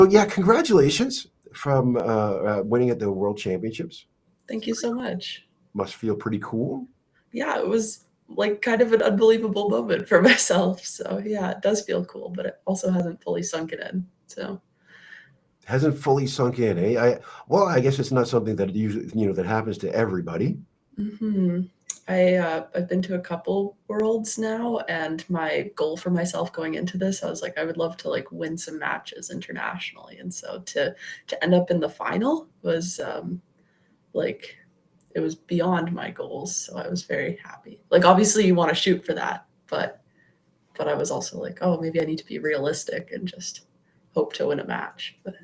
So yeah, congratulations from winning at the World Championships. Thank you so much. Must feel pretty cool. Yeah, it was like kind of an unbelievable moment for myself. So yeah, it does feel cool, but it also hasn't fully sunken in. So Hasn't fully sunk in, eh? Well, I guess it's not something that usually, that happens to everybody. hmm I've been to a couple worlds now, and my goal for myself going into this, I was like, I would love to like win some matches internationally, and so to end up in the final was like it was beyond my goals. So I was very happy. Like obviously you want to shoot for that, but I was also like, oh, maybe I need to be realistic and just hope to win a match. But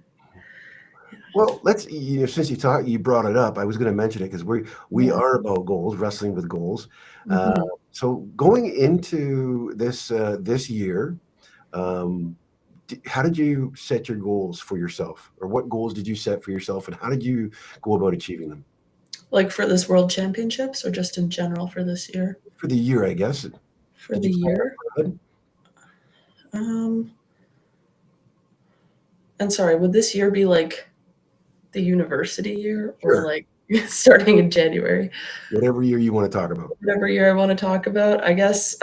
Well, let's since you brought it up, I was going to mention it because we yeah. are about goals, wrestling with goals. hmm So going into this year, um, how did you set your goals for yourself, or what goals did you set for yourself, and how did you go about achieving them Like for this World Championships or just in general for this year? for the year? I guess For did the you plan year, ahead? um, and sorry, would this year be like the university year or Sure, like starting in January? whatever year you want to talk about. Whatever year I want to talk about, I guess.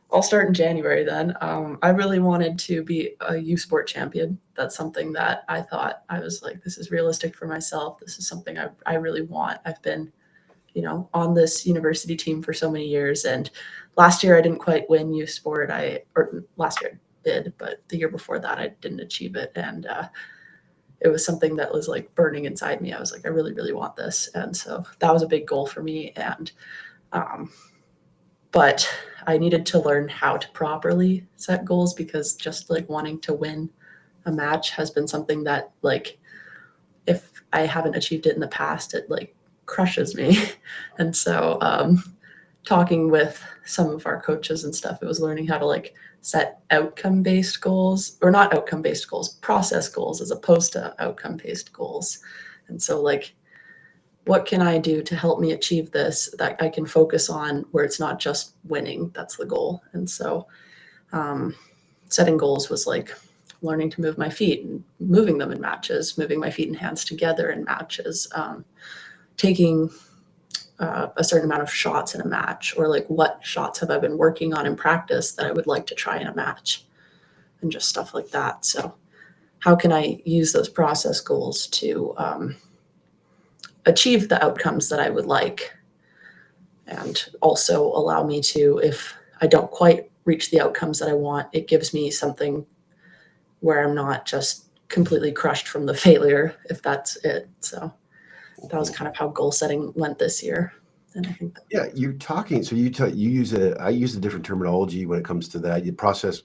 I'll start in January then. I really wanted to be a U Sport champion. That's something that I thought I was like, this is realistic for myself. This is something I really want. I've been, on this university team for so many years. And last year I didn't quite win U Sport. Or last year I did, but the year before that I didn't achieve it. And it was something that was like burning inside me. I was like, I really, really want this. And so that was a big goal for me. And, um, but I needed to learn how to properly set goals because just like wanting to win a match has been something that like if I haven't achieved it in the past, it like crushes me. And so talking with some of our coaches and stuff, it was learning how to like set outcome based goals, or not outcome based goals, process goals as opposed to outcome based goals. And so like what can I do to help me achieve this that I can focus on where it's not just winning? That's the goal. And so um, setting goals was like learning to move my feet and moving them in matches, moving my feet and hands together in matches, taking a certain amount of shots in a match, or like what shots have I been working on in practice that I would like to try in a match, and just stuff like that. So how can I use those process goals to achieve the outcomes that I would like, and also allow me to, if I don't quite reach the outcomes that I want, it gives me something where I'm not just completely crushed from the failure, if that's it. So that was kind of how goal setting went this year. And I think that, Yeah, you're talking. So you use I use a different terminology when it comes to that. You process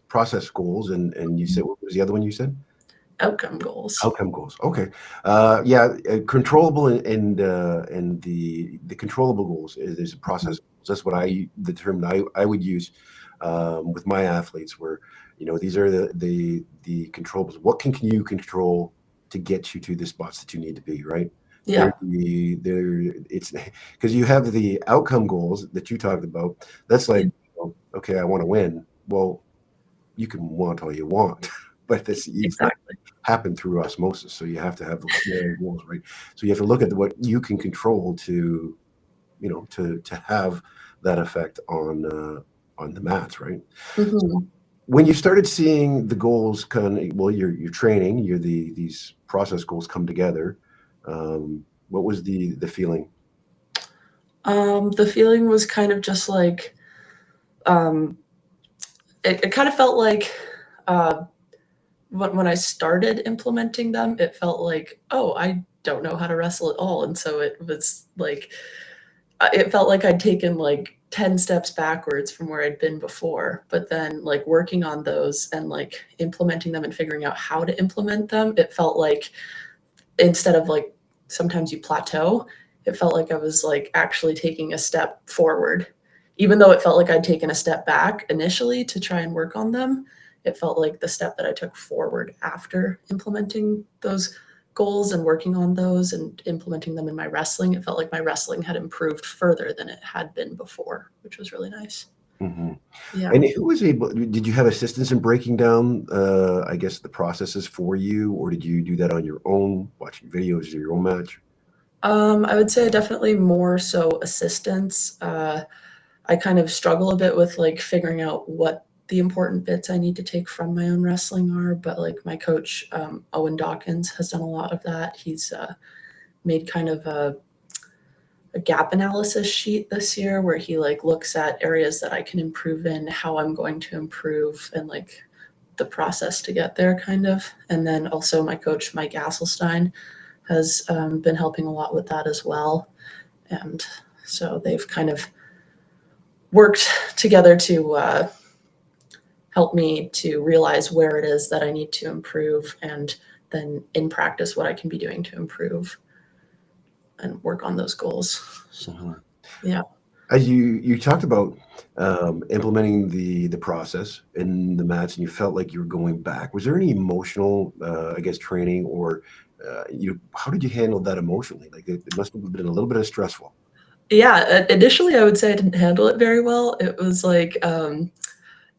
goals, and you said, what was the other one you said? outcome goals. Outcome goals. Okay. Yeah, controllable and the controllable goals is a process goals. That's what the term that I would use with my athletes, where these are the controllables. What can you control to get you to the spots that you need to be, right? Yeah, It's because you have the outcome goals that you talked about. That's like, yeah, okay, I want to win. Well, you can want all you want, but it's not exactly. happen through osmosis. So you have to have those small goals, right? So you have to look at what you can control to, to have that effect on the mats, right? hmm When you started seeing the goals well, you're training, these process goals come together. What was the feeling? The feeling was kind of just like, um, it kind of felt like uh, when I started implementing them, it felt like, oh, I don't know how to wrestle at all. And so it was like, it felt like I'd taken like 10 steps backwards from where I'd been before. But then, like, working on those and like implementing them and figuring out how to implement them, it felt like instead of like sometimes you plateau, it felt like I was like actually taking a step forward. Even though it felt like I'd taken a step back initially to try and work on them, it felt like the step that I took forward after implementing those goals and working on those and implementing them in my wrestling, it felt like my wrestling had improved further than it had been before, which was really nice. Mhm. Yeah. And who was able did you have assistance in breaking down, I guess, the processes for you, or did you do that on your own, watching videos of your own match? I would say definitely more so assistance. I kind of struggle a bit with like figuring out what the important bits I need to take from my own wrestling are, but like my coach, Owen Dawkins, has done a lot of that. He's made kind of a gap analysis sheet this year where he like looks at areas that I can improve in, how I'm going to improve, and like the process to get there, kind of. And then also my coach, Mike Asselstein, has been helping a lot with that as well. And so they've kind of worked together to help me to realize where it is that I need to improve, and then in practice what I can be doing to improve and work on those goals. So, Mhm. yeah. As you talked about, implementing the process in the match, and you felt like you were going back. Was there any emotional, I guess, training, or how did you handle that emotionally? Like it must have been a little bit of stressful. Yeah, initially I would say I didn't handle it very well. It was like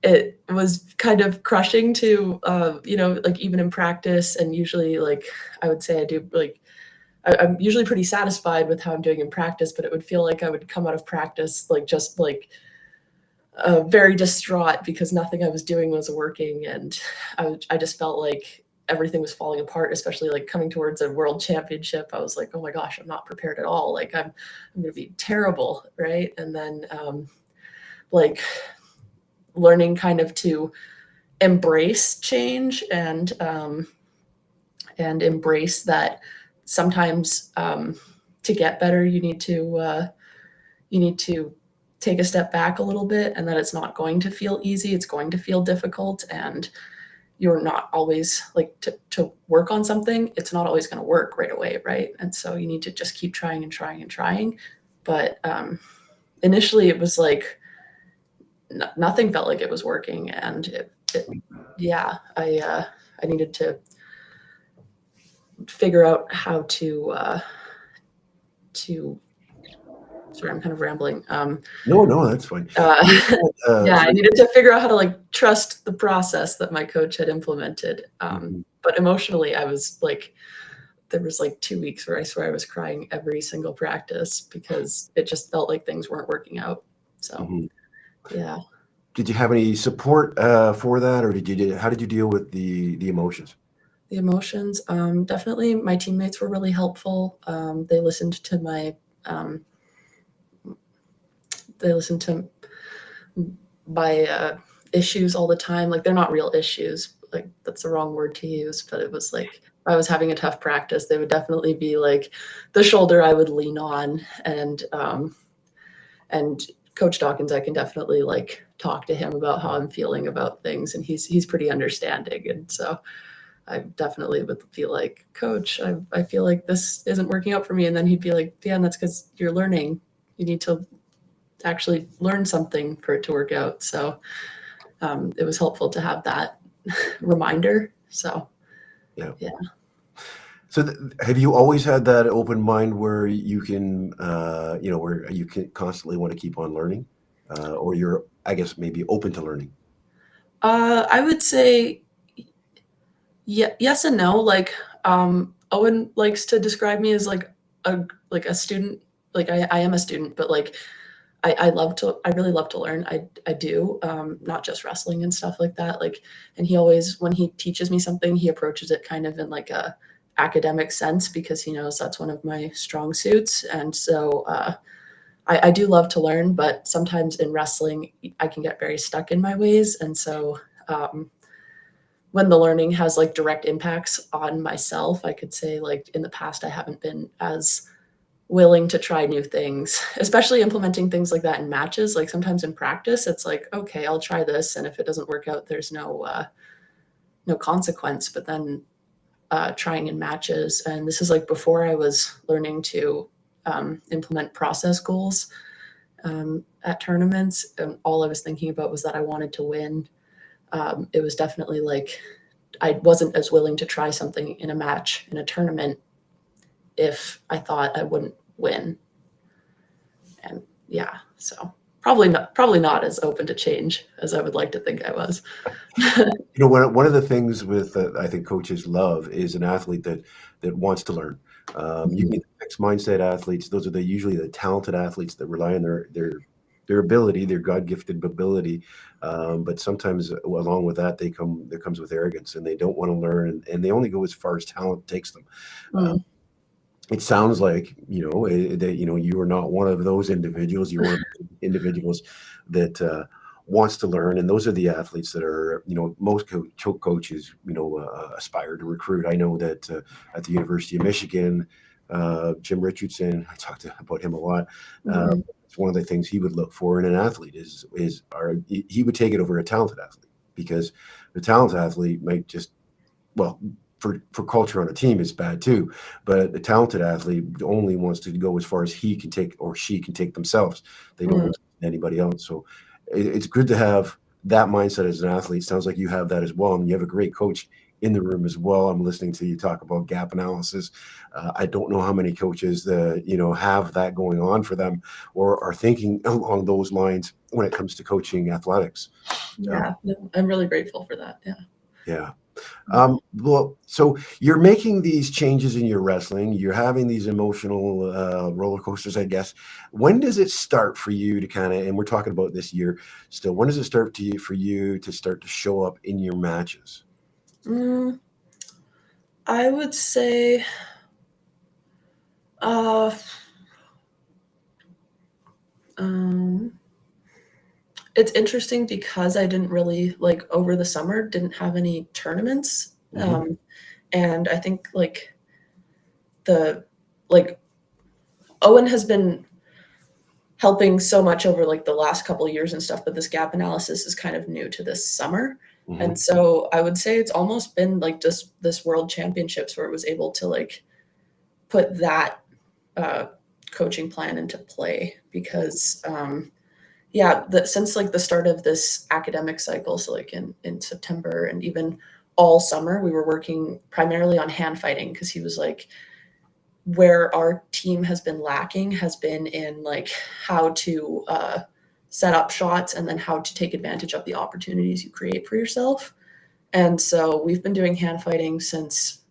it was kind of crushing to like even in practice, and usually like I would say I do like I'm usually pretty satisfied with how I'm doing in practice, but it would feel like I would come out of practice like just like very distraught because nothing I was doing was working, and I just felt like everything was falling apart. Especially like coming towards a world championship, I was like, oh my gosh, I'm not prepared at all. Like I'm going to be terrible, right? And then like learning kind of to embrace change, and embrace that sometimes to get better you need to take a step back a little bit, and that it's not going to feel easy, it's going to feel difficult, and you're not always like to work on something, it's not always going to work right away, right? And so you need to just keep trying and trying and trying. But initially it was like nothing felt like it was working, and yeah, I needed to figure out how to sorry, I'm kind of rambling. No, no, that's fine. Uh, yeah, I So, needed to figure out how to like trust the process that my coach had implemented. mhm. But emotionally, I was like, there was like 2 weeks where I swear I was crying every single practice because it just felt like things weren't working out. So Mhm. yeah, Did you have any support for that, or how did you deal with the emotions? the emotions. Definitely, my teammates were really helpful. Um, they listened to my issues all the time. Like they're not real issues. Like that's the wrong word to use, but it was like if I was having a tough practice, they would definitely be like the shoulder I would lean on, and Coach Dawkins, I can definitely like talk to him about how I'm feeling about things, and he's pretty understanding, and so I definitely would be like, Coach, I feel like this isn't working out for me, and then he'd be like, yeah, and that's because you're learning. You need to actually learn something for it to work out. So it was helpful to have that reminder. So Yeah. yeah. So, have you always had that open mind where you can, where you can constantly want to keep on learning, or you're, I guess, maybe open to learning? I would say yes and no. Like Owen likes to describe me as like a student. Like I am a student, but like I really love to learn. I do, not just wrestling and stuff like that. Like, and he always, when he teaches me something, he approaches it kind of in like a academic sense because he knows that's one of my strong suits. And so, I do love to learn, but sometimes in wrestling, I can get very stuck in my ways. And so, when the learning has like direct impacts on myself, I could say like in the past, I haven't been as willing to try new things, especially implementing things like that in matches. Like sometimes in practice, it's like, okay, I'll try this, and if it doesn't work out, there's no consequence. But then trying in matches, and this is like before I was learning to implement process goals at tournaments, and all I was thinking about was that I wanted to win. It was definitely like I wasn't as willing to try something in a match in a tournament if I thought I wouldn't win. And yeah, so probably not as open to change as I would like to think I was. One of the things with I think coaches love is an athlete that wants to learn. You need fixed mindset athletes. Those are usually the talented athletes that rely on their ability, their God-gifted ability. But sometimes along with that, there comes with arrogance, and they don't want to learn, and they only go as far as talent takes them. Mm. It sounds like that you are not one of those individuals. You're one of the individuals that wants to learn, and those are the athletes that are most coaches aspire to recruit. I know that at the University of Michigan, Jim Richardson, I talked about him a lot. It's one of the things he would look for in an athlete he would take it over a talented athlete, because the talented athlete might just, well, for culture on a team is bad too, but a talented athlete only wants to go as far as he can take or she can take themselves. They don't want anybody else. So it's good to have that mindset as an athlete. Sounds like you have that as well, and you have a great coach in the room as well. I'm listening to you talk about gap analysis. I don't know how many coaches have that going on for them or are thinking along those lines when it comes to coaching athletics. Yeah, I'm really grateful for that. Yeah. Well, so you're making these changes in your wrestling. You're having these emotional roller coasters, I guess. When does it start for you to and we're talking about this year still, when does it start for you to start to show up in your matches? I would say it's interesting because I didn't really, over the summer, didn't have any tournaments. And I think Owen has been helping so much over the last couple of years and stuff, but this gap analysis is kind of new to this summer. And so I would say it's almost been just this World Championships where it was able to put that coaching plan into play, because since the start of this academic cycle, so in September and even all summer, we were working primarily on hand fighting, because he was where our team has been lacking has been in how to set up shots and then how to take advantage of the opportunities you create for yourself. And so we've been doing hand fighting since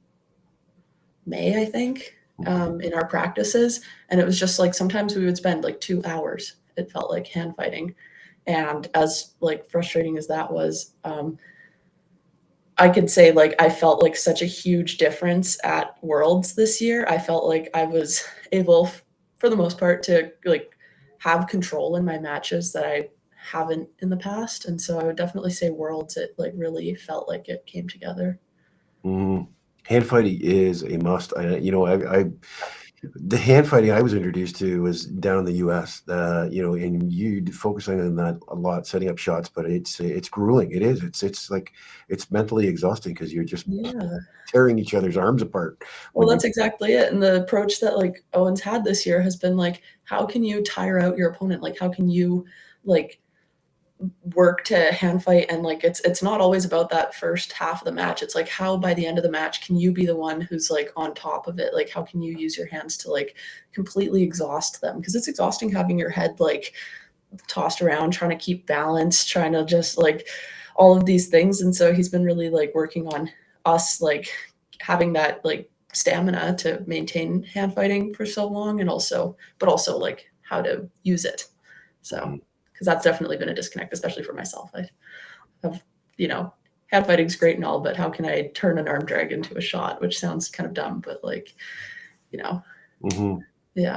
May, I think, in our practices. And it was just sometimes we would spend 2 hours. It felt like hand fighting. And as frustrating as that was, I could say I felt such a huge difference at Worlds this year. I felt like I was able, for the most part, to have control in my matches that I haven't in the past. And so I would definitely say Worlds, it really felt like it came together. Hand fighting is a must. The hand fighting I was introduced to was down in the U.S. And you focusing on that a lot, setting up shots, but it's grueling. It is. It's mentally exhausting, because you're just tearing each other's arms apart. Well, that's exactly it. And the approach that Owen's had this year has been how can you tire out your opponent? How can you work to hand fight? And it's not always about that first half of the match. It's how by the end of the match can you be the one who's on top of it? How can you use your hands to completely exhaust them? Because it's exhausting having your head tossed around, trying to keep balance, trying to just all of these things. And so he's been really working on us having that stamina to maintain hand fighting for so long, and also how to use it. So because that's definitely been a disconnect, especially for myself. I have, hand fighting's great and all, but how can I turn an arm drag into a shot? Which sounds kind of dumb, but yeah.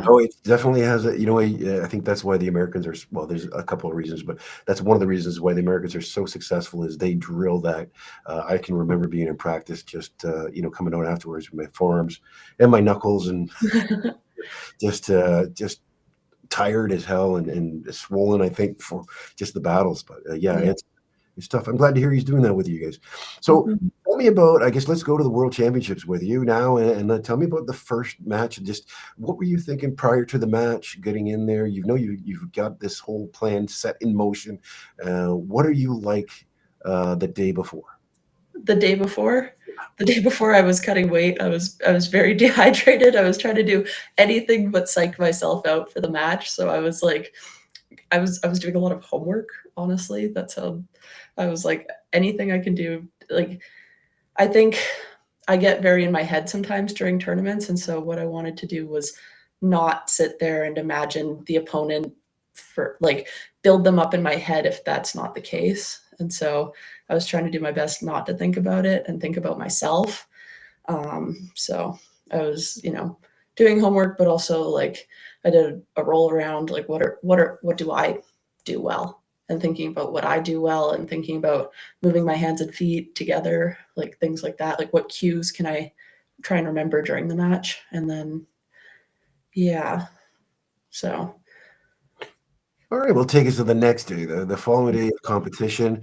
Oh, it definitely has I think that's why the Americans are, well, there's a couple of reasons, but that's one of the reasons why the Americans are so successful, is they drill that. I can remember being in practice, just, coming out afterwards with my forearms and my knuckles, and just tired as hell and swollen, I think, for just the battles. But it's tough. I'm glad to hear he's doing that with you guys. So tell me about, I guess let's go to the World Championships with you now, and tell me about the first match, and just what were you thinking prior to the match, getting in there? You've got this whole plan set in motion. What are you like the day before? The day before I was cutting weight. I was very dehydrated. I was trying to do anything but psych myself out for the match. So I was I was doing a lot of homework, honestly. That's how I was like, anything I can do. Like, I think I get very in my head sometimes during tournaments. And so what I wanted to do was not sit there and imagine the opponent for like build them up in my head if that's not the case. And so I was trying to do my best not to think about it and think about myself. So I was, doing homework, but also like I did a roll around, like what do I do well? And thinking about what I do well and thinking about moving my hands and feet together, like things like that. Like what cues can I try and remember during the match? And then, yeah. So. All right, we'll take us to the next day, the following day of competition.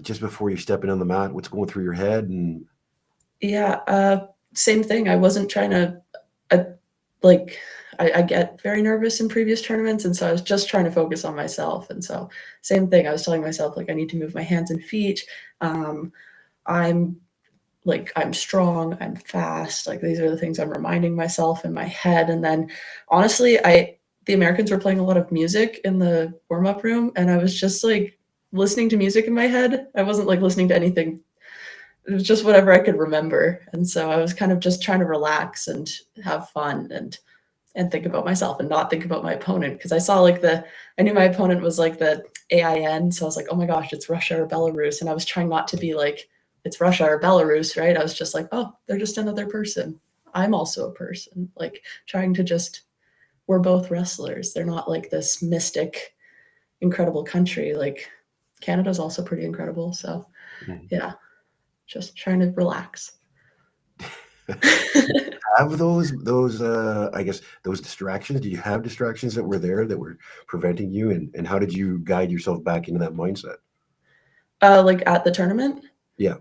Just before you're stepping on the mat, what's going through your head? And Yeah, same thing. I wasn't trying to, like, I get very nervous in previous tournaments, and so I was just trying to focus on myself. And so, same thing. I was telling myself like I need to move my hands and feet. I'm I'm strong. I'm fast. Like these are the things I'm reminding myself in my head. And then, honestly, the Americans were playing a lot of music in the warm up room, and I was just like listening to music in my head. I wasn't like listening to anything. It was just whatever I could remember. And so I was kind of just trying to relax and have fun and think about myself and not think about my opponent. Because I saw I knew my opponent was like the AIN. So I was like, oh my gosh, it's Russia or Belarus. And I was trying not to be like, it's Russia or Belarus, right? I was just like, oh, they're just another person. I'm also a person. Like trying to just, we're both wrestlers. They're not like this mystic, incredible country. Like Canada's also pretty incredible. So yeah, just trying to relax. have those I guess those distractions? Do you have distractions that were there that were preventing you? And how did you guide yourself back into that mindset? Like at the tournament? Yeah.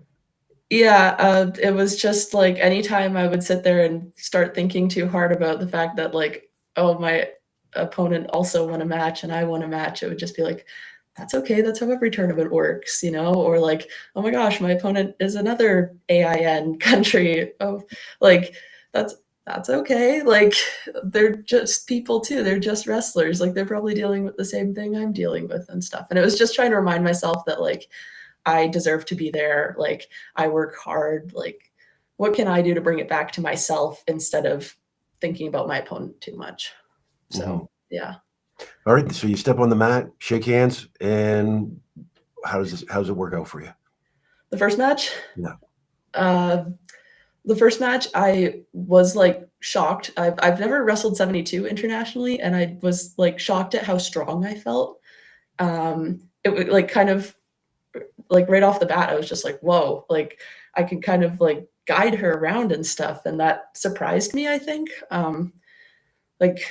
Yeah, it was just like anytime I would sit there and start thinking too hard about the fact that like, oh, my opponent also won a match and I won a match, it would just be like, that's okay. That's how every tournament works, or like, oh my gosh, my opponent is another AIN country. Oh, like that's okay. Like they're just people too. They're just wrestlers. Like they're probably dealing with the same thing I'm dealing with and stuff. And it was just trying to remind myself that like I deserve to be there. Like I work hard. Like what can I do to bring it back to myself instead of thinking about my opponent too much? So yeah. All right. So you step on the mat, shake hands, and how's it work out for you? The first match? Yeah. The first match, I was like shocked. I've never wrestled 72 internationally, and I was like shocked at how strong I felt. It was like kind of like right off the bat, I was just like, whoa, like I could kind of like guide her around and stuff. And that surprised me, I think. Like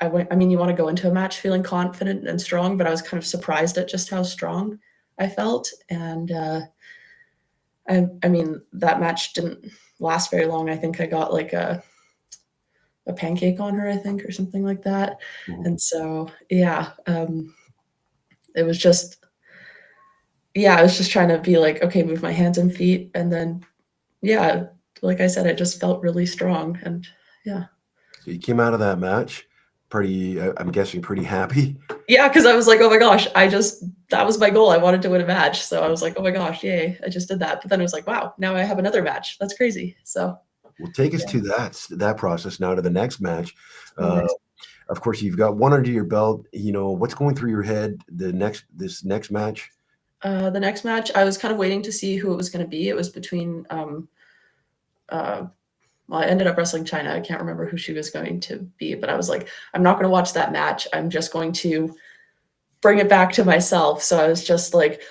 I mean, you want to go into a match feeling confident and strong, but I was kind of surprised at just how strong I felt. And I mean, that match didn't last very long. I think I got like a pancake on her, I think, or something like that. And so, yeah, it was just, yeah, I was just trying to be like, okay, move my hands and feet. And then, yeah, like I said, I just felt really strong. And yeah. So you came out of that match pretty, I'm guessing, pretty happy. Yeah, because I was like, oh my gosh, that was my goal. I wanted to win a match. So I was like, oh my gosh, yay, I just did that. But then it was like, wow, now I have another match. That's crazy. So Well, take us to that process now to the next match. Nice. Of course, you've got one under your belt. What's going through your head this next match? The next match, I was kind of waiting to see who it was going to be. It was between well, I ended up wrestling China. I can't remember who she was going to be, but I was like, I'm not going to watch that match. I'm just going to bring it back to myself. So I was just like,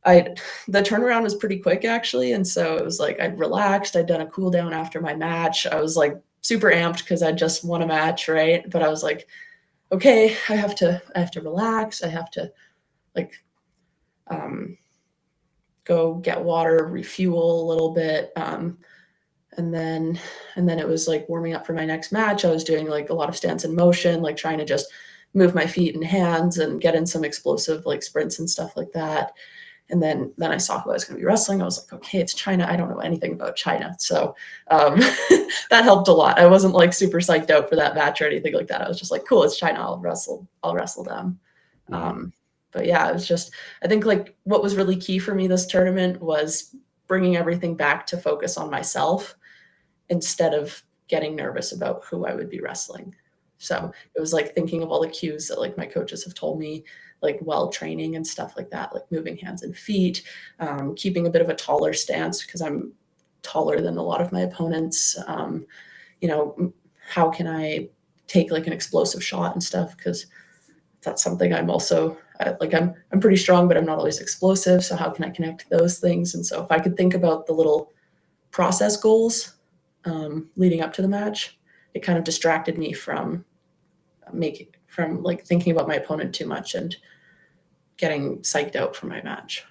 the turnaround was pretty quick actually. And so it was like, I'd relaxed. I'd done a cool down after my match. I was like super amped because I just won a match. Right. But I was like, okay, I have to relax. I have to like, go get water, refuel a little bit. And then it was like warming up for my next match. I was doing like a lot of stance and motion, like trying to just move my feet and hands and get in some explosive like sprints and stuff like that. And then I saw who I was going to be wrestling. I was like, okay, it's China. I don't know anything about China. So that helped a lot. I wasn't like super psyched out for that match or anything like that. I was just like, cool, it's China. I'll wrestle them. But yeah, it was just, I think like what was really key for me this tournament was bringing everything back to focus on myself instead of getting nervous about who I would be wrestling. So it was like thinking of all the cues that like my coaches have told me, like while training and stuff like that, like moving hands and feet, keeping a bit of a taller stance because I'm taller than a lot of my opponents. You know, how can I take like an explosive shot and stuff? Because that's something I'm also like, I'm pretty strong, but I'm not always explosive. So how can I connect those things? And so if I could think about the little process goals leading up to the match, it kind of distracted me from like thinking about my opponent too much and getting psyched out for my match.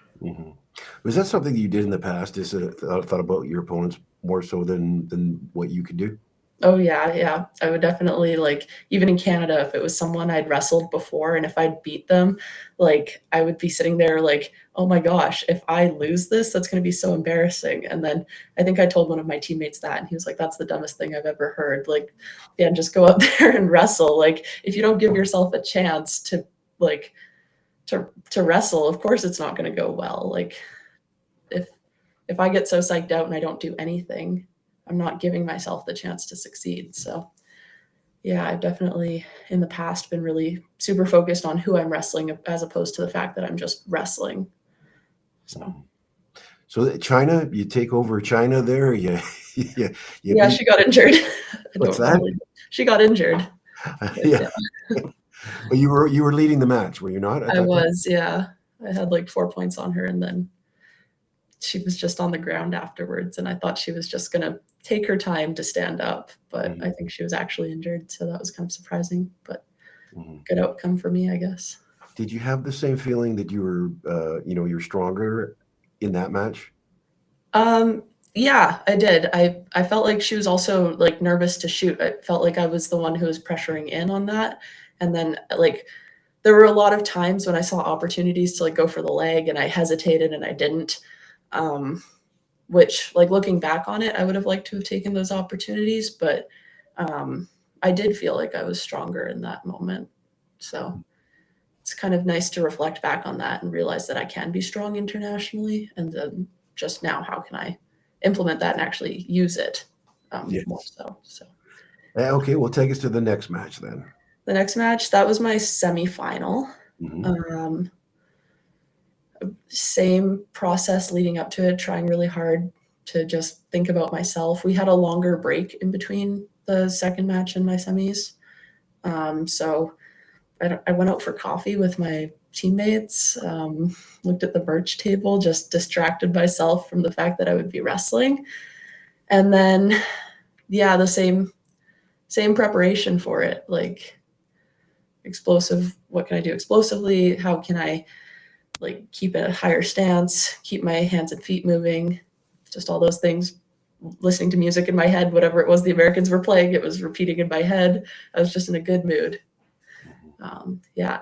Was that something you did in the past? Is thought about your opponents more so than what you could do? Oh yeah. I would definitely, like, even in Canada, if it was someone I'd wrestled before and if I'd beat them, like I would be sitting there like, oh my gosh, if I lose this, that's going to be so embarrassing. And then I think I told one of my teammates that, and he was like, that's the dumbest thing I've ever heard. Like, yeah, just go up there and wrestle. Like, if you don't give yourself a chance to like to wrestle, of course it's not going to go well. Like if I get so psyched out and I don't do anything, I'm not giving myself the chance to succeed. So yeah, I've definitely in the past been really super focused on who I'm wrestling as opposed to the fact that I'm just wrestling. So China, you take over China there? Yeah. She got injured. What's that? She got injured. Yeah. But you were leading the match, were you not? I was, yeah. I had like 4 points on her, and then she was just on the ground afterwards, and I thought she was just going to take her time to stand up, but I think she was actually injured, so that was kind of surprising, but good outcome for me, I guess. Did you have the same feeling that you were, you're stronger in that match? Yeah, I did. I felt like she was also like nervous to shoot. I felt like I was the one who was pressuring in on that, and then like there were a lot of times when I saw opportunities to like go for the leg and I hesitated and I didn't. Which, like, looking back on it, I would have liked to have taken those opportunities, but I did feel like I was stronger in that moment. So it's kind of nice to reflect back on that and realize that I can be strong internationally. And then just now, how can I implement that and actually use it more so. Okay, well, take us to the next match then. The next match, that was my semifinal. Same process leading up to it, trying really hard to just think about myself. We had a longer break in between the second match and my semis. So I went out for coffee with my teammates, looked at the merch table, just distracted myself from the fact that I would be wrestling. And then, yeah, the same preparation for it, like explosive. What can I do explosively? How can I like keep a higher stance, keep my hands and feet moving, just all those things, listening to music in my head, whatever it was the Americans were playing, it was repeating in my head. I was just in a good mood. And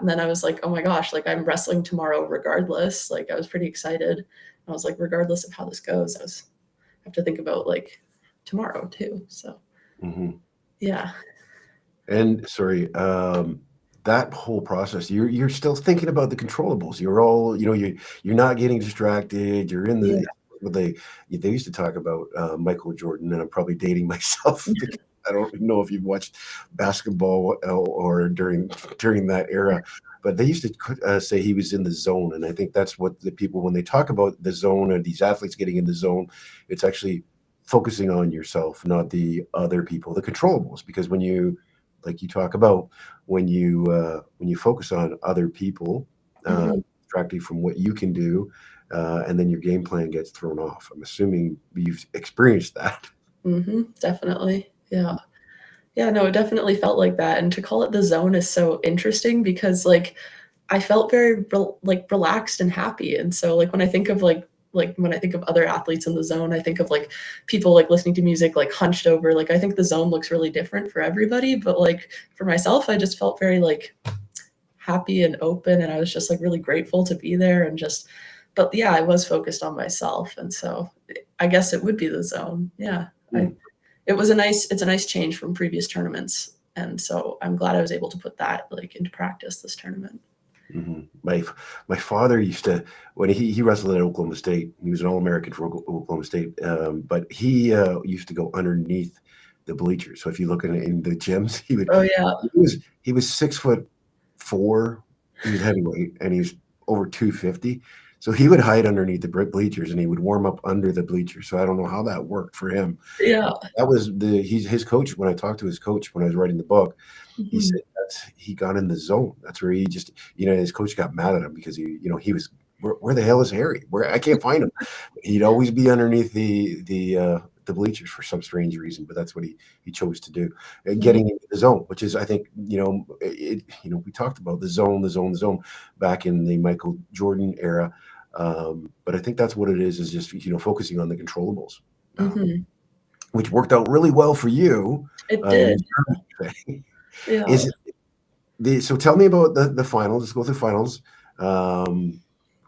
then I was like, oh my gosh, like I'm wrestling tomorrow regardless. Like I was pretty excited. I was like, regardless of how this goes, I have to think about like tomorrow too. So yeah. And sorry, that whole process, you're still thinking about the controllables. You're all, you're not getting distracted. You're in the, they used to talk about Michael Jordan, and I'm probably dating myself. I don't know if you've watched basketball or during that era, but they used to say he was in the zone. And I think that's what the people, when they talk about the zone or these athletes getting in the zone, it's actually focusing on yourself, not the other people, the controllables. Because when you, like you talk about, when you focus on other people, distracting from what you can do, and then your game plan gets thrown off. I'm assuming you've experienced that. Definitely. Yeah. No, it definitely felt like that. And to call it the zone is so interesting because like I felt very relaxed and happy. And so like when I think of like when I think of other athletes in the zone, I think of like people like listening to music, like hunched over. Like I think the zone looks really different for everybody. But like for myself, I just felt very like happy and open. And I was just like really grateful to be there and just but yeah, I was focused on myself, and so I guess it would be the zone. Yeah, Mm. it's a nice change from previous tournaments, and so I'm glad I was able to put that like into practice this tournament. Mm-hmm. My father used to, when he wrestled at Oklahoma State. He was an All-American for Oklahoma State, but he used to go underneath the bleachers. So if you look in the gyms, Oh yeah, he was 6'4". He was heavyweight, and he was over 250. So he would hide underneath the bleachers, and he would warm up under the bleachers. So I don't know how that worked for him. yeah. That was his coach. When I talked to his coach when I was writing the book, he Mhm. said that he got in the zone. That's where he just, his coach got mad at him because he was, where the hell is Harry? Where I can't find him. He'd always be underneath the bleachers for some strange reason, but that's what he chose to do. Mhm. Getting into the zone, which is, I think, we talked about the zone back in the Michael Jordan era. But I think that's what it is just, focusing on the controllables, Mhm. which worked out really well for you. It In did. this tournament. Yeah. Is it so tell me about the finals. Let's go through finals. Um,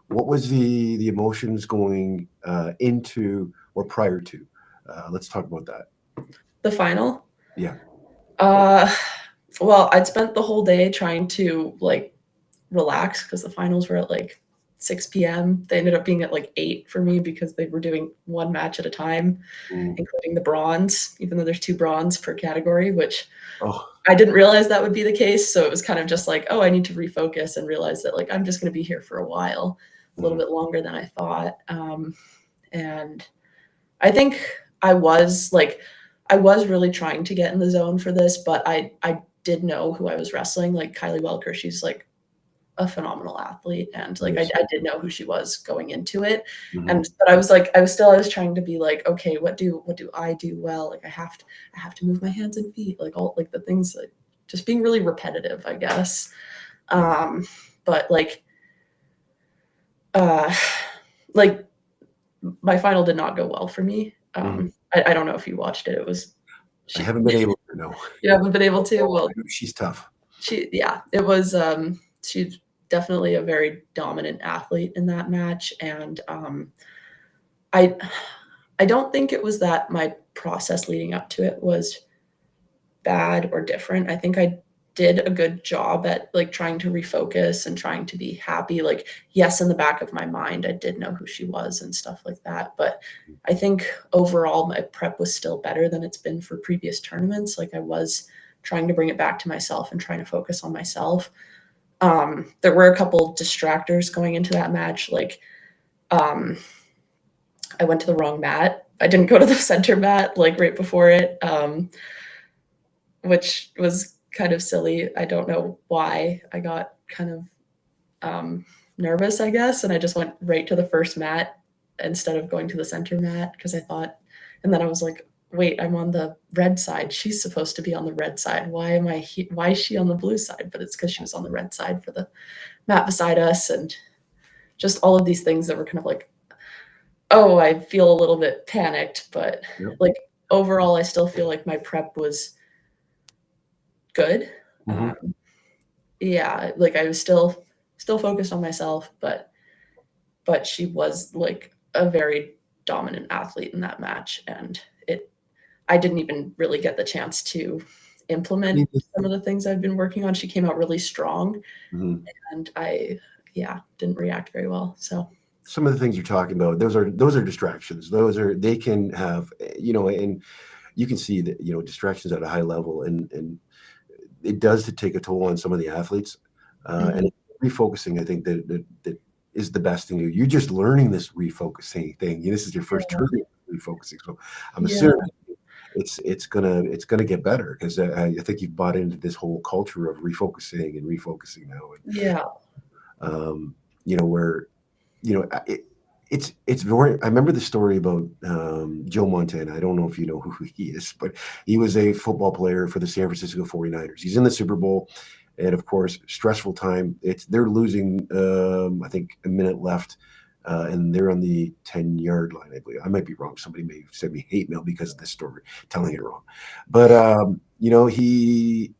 what was the emotions going into or prior to? Let's talk about that. The final. Yeah. Uh, well, I'd spent the whole day trying to like relax because the finals were at like 6 p.m. They ended up being at like 8 for me because they were doing one match at a time, Mm. including the bronze, even though there's 2 bronze per category, which Oh. I didn't realize that would be the case. So it was kind of just like, oh, I need to refocus and realize that like I'm just going to be here for a while, a little Mhm. bit longer than I thought. And I think I was like, I was really trying to get in the zone for this, but I did know who I was wrestling. Like Kylie Welker, she's like a phenomenal athlete, and like Yes. I did know who she was going into it. Mhm. And but I was like, I was trying to be like, okay, what do I do well? Like I have to move my hands and feet, like all like the things, like just being really repetitive, I guess. But uh like my final did not go well for me. Mhm. I don't know if you watched it. It was I she haven't been able to know. you haven't been able to? Oh, Well, she's tough. it was she's definitely a very dominant athlete in that match, and I I don't think it was that my process leading up to it was bad or different. I think I did a good job at like trying to refocus and trying to be happy. Like, yes, in the back of my mind, I did know who she was and stuff like that. But I think overall, my prep was still better than it's been for previous tournaments. Like, I was trying to bring it back to myself and trying to focus on myself. There were a couple distractors going into that match. Like, um, I went to the wrong mat. I didn't go to the center mat like right before it. Which was kind of silly. I don't know why. I got kind of nervous, I guess, and I just went right to the first mat instead of going to the center mat because I thought, and then I was like, wait, I'm on the red side. She's supposed to be on the red side. Why is she on the blue side? But it's because she was on the red side for the mat beside us, and just all of these things that were kind of like, oh, I feel a little bit panicked, but Yep. like overall, I still feel like my prep was good. Mhm. Yeah, like I was still focused on myself, but she was like a very dominant athlete in that match, and it I didn't even really get the chance to I implement mean, some of the things I've been working on. She came out really strong, mhm. and I yeah, didn't react very well. So Some of the things you're talking about, those are distractions. They can have, and you can see that, distractions at a high level, and it does to take a toll on some of the athletes. mhm. And refocusing, I think that is the best thing to do. You're just learning this refocusing thing. This is your first Yeah, turn refocusing, so I'm yeah, assuming it's gonna get better because I think you've bought into this whole culture of refocusing and refocusing now, yeah. and where it's very. I remember the story about Joe Montana. I don't know if you know who he is, but he was a football player for the San Francisco 49ers. He's in the Super Bowl, and of course, stressful time. They're losing. I think a minute left, and they're on the 10-yard line. I believe. I might be wrong. Somebody may send me hate mail because of this story, telling it wrong. But he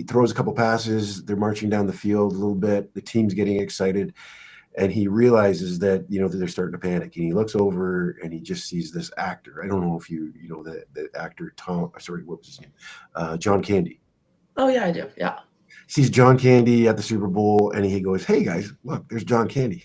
throws a couple passes. They're marching down the field a little bit. The team's getting excited, and he realizes that that they're starting to panic, and he looks over and he just sees this actor. I don't know if you know the actor Tom. Sorry, what was his name? John Candy. Oh yeah, I do. Yeah. Sees John Candy at the Super Bowl, and he goes, "Hey guys, look, there's John Candy."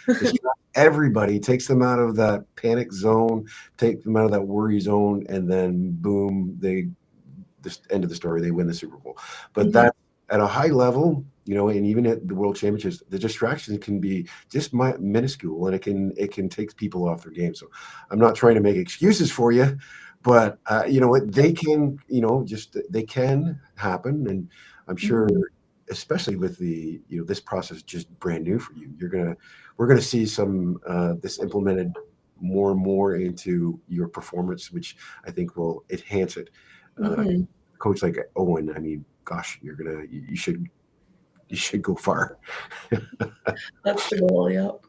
Distract everybody, takes them out of that panic zone, take them out of that worry zone, and then boom, this end of the story, they win the Super Bowl. But Mhm. that at a high level, and even at the World Championships, the distraction can be just minuscule, and it can take people off their game. So I'm not trying to make excuses for you, but you know what, they can, just they can happen, and I'm sure. Mhm. Especially with the this process just brand new for you, we're gonna see some this implemented more and more into your performance, which I think will enhance it. Uh, Mhm. Coach like Owen, I mean, gosh, you should go far. That's the goal. Yep.